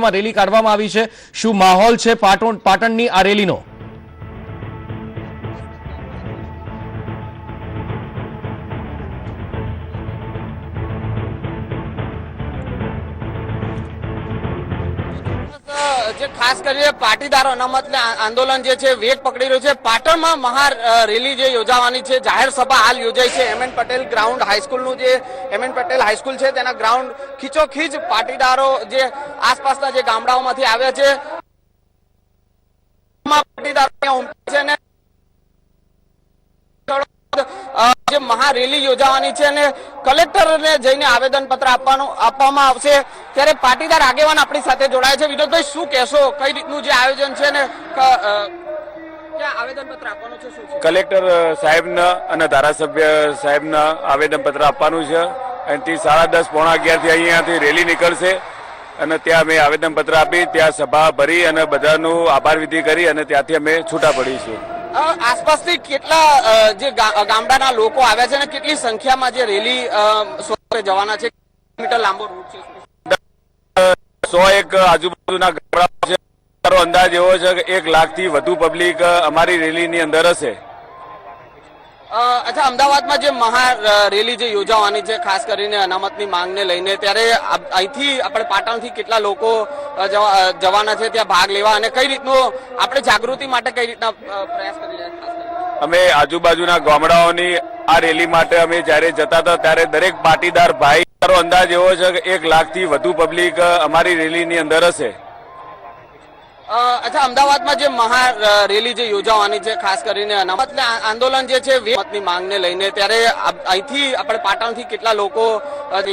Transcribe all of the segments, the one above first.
સંખ્યામાં રેલી કાઢવામાં આવી છે। શું માહોલ છે પાટણની આ રેલીનો? જે ખાસ કરીને પાટીદાર અનામત આંદોલન જે છે વેગ પકડી રહ્યું છે। પાટણમાં મહા રેલી જે યોજાવાની છે, જાહેર સભા હાલ યોજાઈ છે। એમએન પટેલ ગ્રાઉન્ડ હાઈસ્કૂલનું જે એમએન પટેલ હાઈસ્કૂલ છે તેના ગ્રાઉન્ડ ખીચોખીચ પાટીદારો જે આસપાસના જે ગામડાઓમાંથી આવ્યા છે પાટીદારો છે ને જે મહારેલી યોજાવાની છે અને કલેક્ટરને જઈને આવેદન પત્ર આપવામાં આવશે। ત્યારે પાટીદાર આગેવાન આપણી સાથે જોડાય છે। વિનોદભાઈ, શું કહેશો? કઈ રીતનું જે આયોજન છે ને ક્યાં આવેદન પત્ર આપવાનું છે? શું કલેક્ટર સાહેબના અને ધારાસભ્ય સાહેબના આવેદન પત્ર આપવાનું છે। અહીંથી 10:30 પોણા 11 થી અહીંયાથી રેલી નીકળશે અને ત્યાં અમે આવેદન પત્ર આપી ત્યાં સભા ભરી અને બધાનું આભાર વિધિ કરી અને ત્યાંથી અમે છૂટા પડીશું। આસપાસથી કેટલા જે ગામડાના લોકો આવ્યા છે અને કેટલી સંખ્યામાં જે રેલી જવાના છે? કિલોમીટર લાંબો રૂટ છે? 101 આજુબાજુના ગામડાઓ છે। મારો અંદાજ એવો છે કે 1 લાખથી વધુ પબ્લિક અમારી રેલીની અંદર હશે। અચ્છા, અમદાવાદમાં જે મહા રેલી જે યોજાવાની છે ખાસ કરીને અનામતની માંગને લઈને, ત્યારે અહીંથી આપણે પાટણથી કેટલા લોકો જવાના છે ત્યાં ભાગ લેવા અને કઈ રીતનું આપણે જાગૃતિ માટે કઈ રીતના પ્રયાસ કરી રહ્યા છીએ? અમે આજુબાજુના ગામડાઓની આ રેલી માટે અમે જયારે જતા હતા ત્યારે દરેક પાટીદાર ભાઈ, મારો અંદાજ એવો છે કે 1 લાખથી વધુ પબ્લિક અમારી રેલીની અંદર હશે। અચ્છા, અમદાવાદમાં જે મહા રેલી જે યોજાવાની છે ખાસ કરીને અનામત આંદોલન જે છે અનામતની માંગને લઈને, ત્યારે અહીંથી આપણે પાટણથી કેટલા લોકો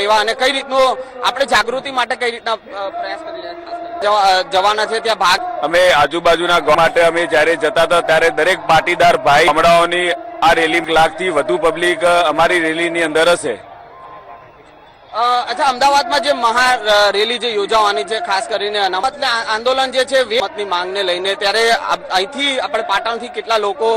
લેવા અને કઈ રીતનું આપણે જાગૃતિ માટે કઈ રીતના પ્રયાસ કરી રહ્યા જવાના છે ત્યાં ભાગ? અમે આજુબાજુના ગામ માટે અમે જયારે જતા હતા ત્યારે દરેક પાટીદાર ભાઈ ગામડાઓની આ રેલી 1 લાખથી વધુ પબ્લિક અમારી રેલીની અંદર હશે। અચ્છા, અમદાવાદમાં જે મહા રેલી જે યોજાવાની છે ખાસ કરીને અનામત આંદોલન જે છે અનામતની માંગને લઈને, ત્યારે અહીંથી આપણે પાટણથી કેટલા લોકો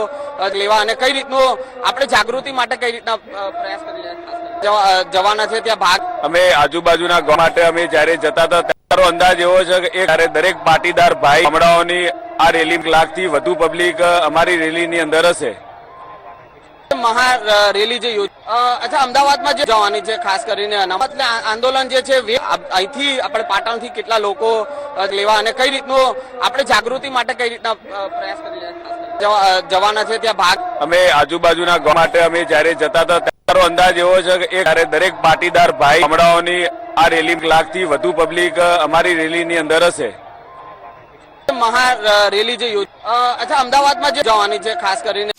લેવા અને કઈ રીતનું આપણે જાગૃતિ માટે કઈ રીતના પ્રયાસ કરી રહ્યા જવાના છે ત્યાં ભાગ? અમે આજુબાજુના ગામ માટે અમે જયારે જતા હતા મારો અંદાજ એવો છે કે દરેક પાટીદાર ભાઈ ગામડાઓની આ રેલી 1 લાખથી વધુ પબ્લિક અમારી રેલીની અંદર હશે। મહા રેલી જે અચ્છા, અમદાવાદમાં જે જવાની છે ખાસ કરીને અનામત આંદોલન જે છે અહીંથી આપણે પાટણથી કેટલા લોકો લેવા અને કઈ રીતનું આપણે જાગૃતિ માટે કઈ રીતના પ્રયાસ કરી રહ્યા જવાના છે ત્યાં ભાગ? અમે આજુબાજુના ગામ માટે અમે જયારે જતા હતા મારો અંદાજ એવો છે કે દરેક પાટીદાર ભાઈ ગામડાઓની આ રેલી 1 લાખથી વધુ પબ્લિક અમારી રેલીની અંદર હશે। મહા રેલી જે અચ્છા, અમદાવાદમાં જે જવાની છે ખાસ કરીને